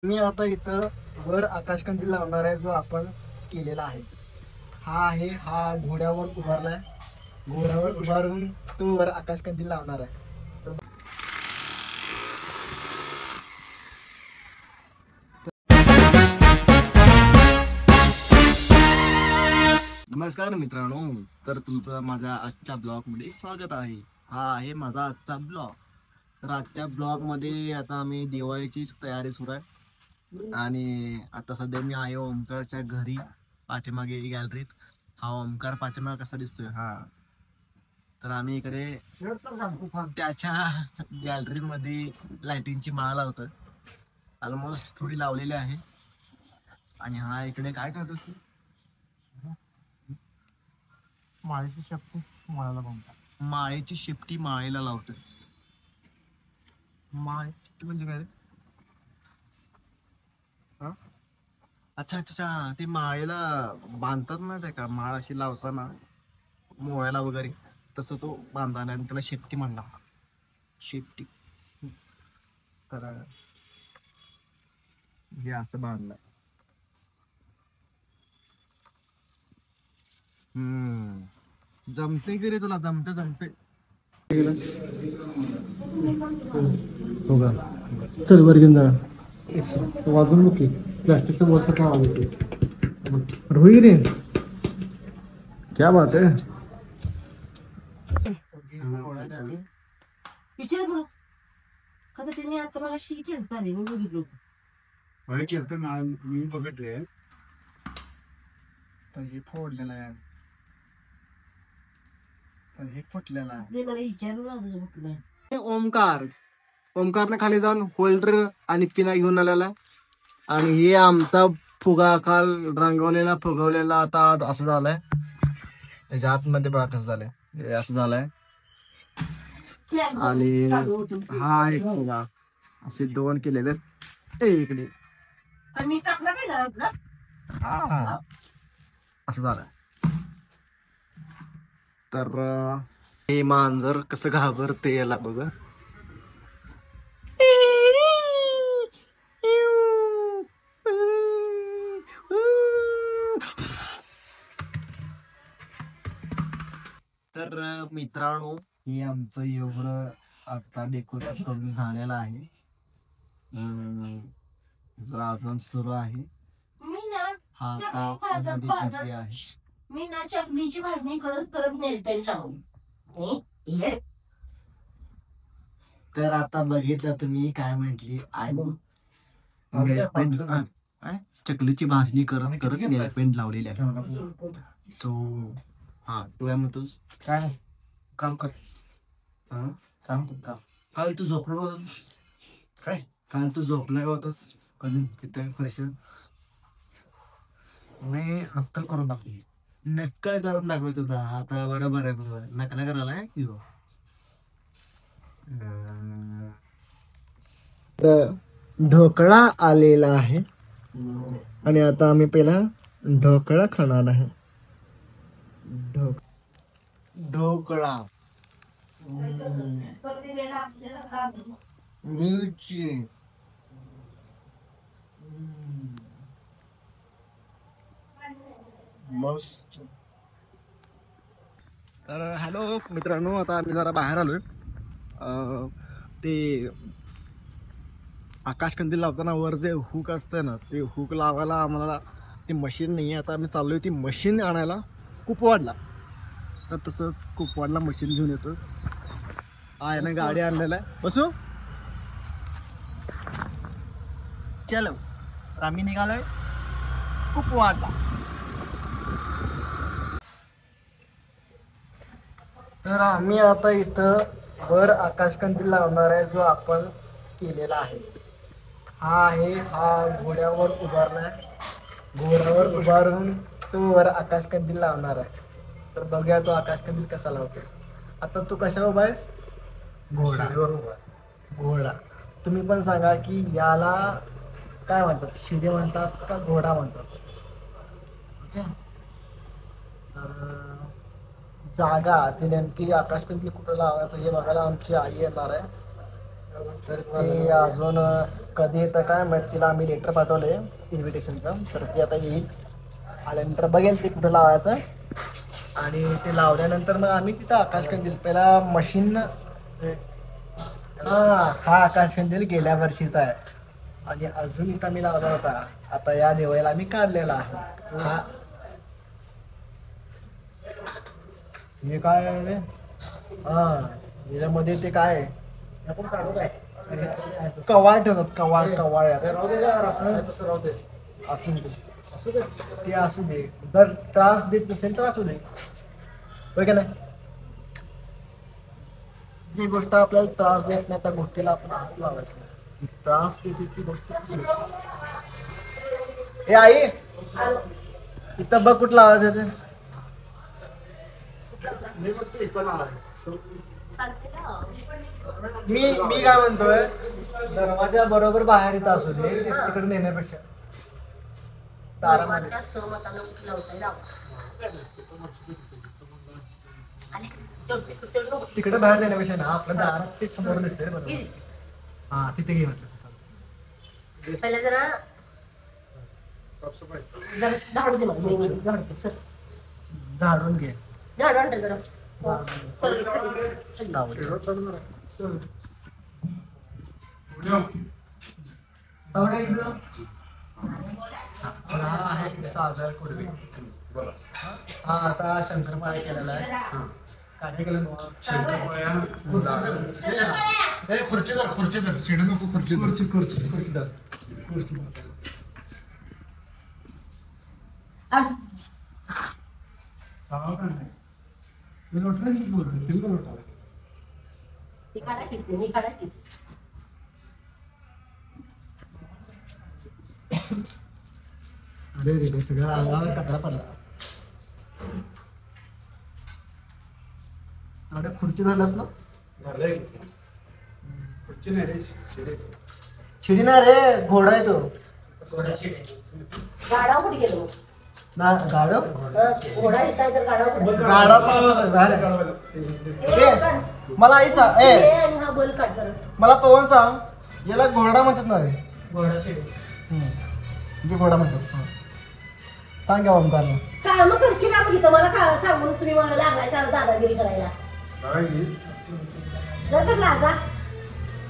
मी आता इथं वर आकाशकंदील लावणार आहे, जो आपण केलेला आहे. हा घोड्यावर उभारलाय. घोड्यावर उभारून तो वर आकाशकंदील लावणार आहे. नमस्कार मित्रांनो, तर तुमचं माझ्या आजच्या ब्लॉग मध्ये स्वागत आहे. हा आहे माझा आजचा ब्लॉग. तर आजच्या ब्लॉग मध्ये आता आम्ही दिवाळीचीच तयारी सुरू आहे. आणि आता सध्या मी आहे ओमकारच्या घरी, पाठीमागे गॅलरीत. हा ओमकार पाठीमागे कसा दिसतोय, हा तर आम्ही इकडे त्याच्या गॅलरी मध्ये लाइटिंगची माळ लावतोय. ऑलमोस्ट थोडी लावलेली आहे. आणि हा इकडे काय करतो, माळेची शेपटी माळाला लावतो. माळेची शेपटी माळेला लावतोय. माळेची म्हणजे काय रे? अच्छा अच्छा अच्छा, ते माळेला बांधतात ना, ते का माळ अशी लावताना मोळ्याला वगैरे, तसं तो बांधला आणि त्याला शेपटी म्हणला. शेपटी. तर हे असं बांधलं. जमते की रे तुला? जमते जमते. हो का? चल वर घेऊन जा. वाजून बघ की प्लास्टिकचं वरचं काय आलं ते. होई रे, क्या बात है. विचार बरं का तर त्यांनी आता मला शी केलता रे, मी बघितलो. होय केलं ना, मी बघितले. तर हे फोडलेलं आहे, तर हे फुटलेलं आहे. ते मला विचारू लागलं म्हटलं. ओमकारने खाली जाऊन होल्डर आणि पिना घेऊन आलेला. आणि हे आमचा फुगा काल रंगवलेला फुगवलेला आता असं झालंय. त्याच्या आतमध्ये बघा कसं झालंय, हे असं झालंय. आणि हा एक फुगा असे दोन केलेले इकडे. मी टाकला काय झाला आपला हा असं झालंय. तर हे मांजर कसं घाबरते याला बघ. तर मित्रांनो, हे आमचं एवढं आता डेकोरेशन करून झालेलं आहे. जर अजून सुरू आहे. मी ना हा आहे. मी ना चटणीची भाजणी करत करत नेलपेंट लावून. तर आता बघितलं तुम्ही काय म्हटली आई. चकलीची भाजणी करत करत नेलपेंट लावलेली आहे. सो हा, तू काय म्हणतोस? काय काम कर. काम कर. काल तू झोपलो होतास काय? काल तू झोपला होतास कधी तिथे फ्रेश? मी नक्कल करून दाखवली. नक्कल करून दाखवत होता. आता बरोबर आहे, बरोबर आहे. नकला करायला आहे की ढोकळा आलेला आहे. आणि आता आम्ही पहिला ढोकळा खाणार आहे. ढोकळा, मिरची, मस्त. तर हॅलो मित्रांनो, आता आम्ही जरा बाहेर आलोय. ते आकाशकंदील लावताना वर जे हुक असतं ना, ते हुक लावायला आम्हाला ती मशीन नाही आहे. आता आम्ही चाललोय ती मशीन आणायला कुपवाडला. तर तसंच कुपवाडला मशीन घेऊन येतो. आहे ना, गाडी आणलेला आहे. बसू चलो. तर आम्ही निघालोय कुपवाडला. तर आम्ही आता इथं वर आकाशकंदील लावणार आहे, जो आपण केलेला आहे. हा घोड्यावर उभारलाय. घोड्यावर उभारून तो वर आकाशकंदील लावणार आहे. तर बघूया तो आकाशकंदील कसा लावतो. आता तू कशा उभा आहेस? घोड्यावर उभा. घोडा. तुम्ही पण सांगा की याला काय म्हणतात, शिडी म्हणतात का घोडा म्हणतात? ओके. तर जागा ती नेमकी आकाशकंदील कुठं लावायचं हे बघायला आमची आई येणार आहे. तर ते अजून कधी येतं काय माहित, तिला आम्ही लेटर पाठवलंय इन्व्हिटेशनचं, तर ती आता येईल. आल्यानंतर बघेल ते कुठं लावायचं, आणि ते लावल्यानंतर मग आम्ही तिथं आकाशकंदील पहिला मशीन, हा आकाशकंदील गेल्या वर्षीचा आहे आणि अजून इथं मी लावला होता. आता या दिवाळीला आम्ही काढलेला आहे. हा हे काय आहे रे? हा याच्यामध्ये ते काय आहे? आपण काढू काय कवाळ ठेवतात, कवाळ कवाळ असू दे, ते असू दे, जर त्रास देत नसेल तर असू दे, होय का नाही? जी गोष्ट आपल्याला त्रास देत नाही त्या गोष्टीला आपण हात लावायचं नाही. त्रास देते ती गोष्ट हे आई इथं बघ कुठं लावायचं ते. मी काय म्हणतोय, दरवाजा बरोबर बाहेर येत असू दे, तिकडे नेण्यापेक्षा दारामध्ये तिकडे बाहेर नेण्यापेक्षा ना आपल्या दारात ते समोर दिसते रे बरोबर. हा तिथे घे म्हटलं. पहिला जरा जरा झाडू दे मला, मी झाडतो सर. झाडून घे. झाडू आणते जरा. सर हा आहे सागर कुडवे. हा आता शंकरपाळे केलेला आहे. काय केलं खुर्ची धर, खुर्ची धर, शिडू नको, खुर्ची खुर्ची खुर्ची खुर्ची धर, खुर्ची धर. अरे रे सगळं अंगावर कचरा पडला. अरे खुर्ची धरलास ना? शिडी ना रे, घोडा आहे तो. गाडा कुठे गेलो ना गाडव घोडा येताय तर गाडा कुठे? गाडा पण बाहेर आहे. मला आई सांग, आणि हा बल काढ कर. मला पवन सांग, याला घोडा म्हणतात ना रे? घोडा शिडे म्हणजे घोडा म्हणतात. सांग या ओमकारला. काम करची ना मग इथं मला काय सांगून तुम्ही मला लागलाय सर दादागिरी करायला. नंतर राजा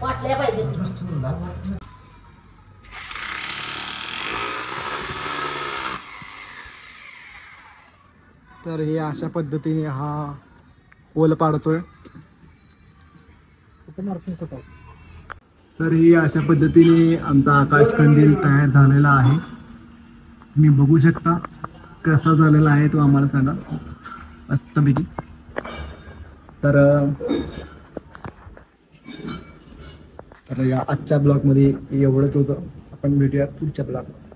वाटल्या पाहिजे. तर हे अशा पद्धतीने हा ओल पाडतोय. तर ही अशा पद्धतीने आमचा आकाश कंदील तयार झालेला आहे. तुम्ही बघू शकता कसा झालेला आहे तो आम्हाला सांगा मस्तपैकी. तर या आजच्या ब्लॉगमध्ये एवढंच होतं. आपण भेटूया पुढच्या ब्लॉगमध्ये.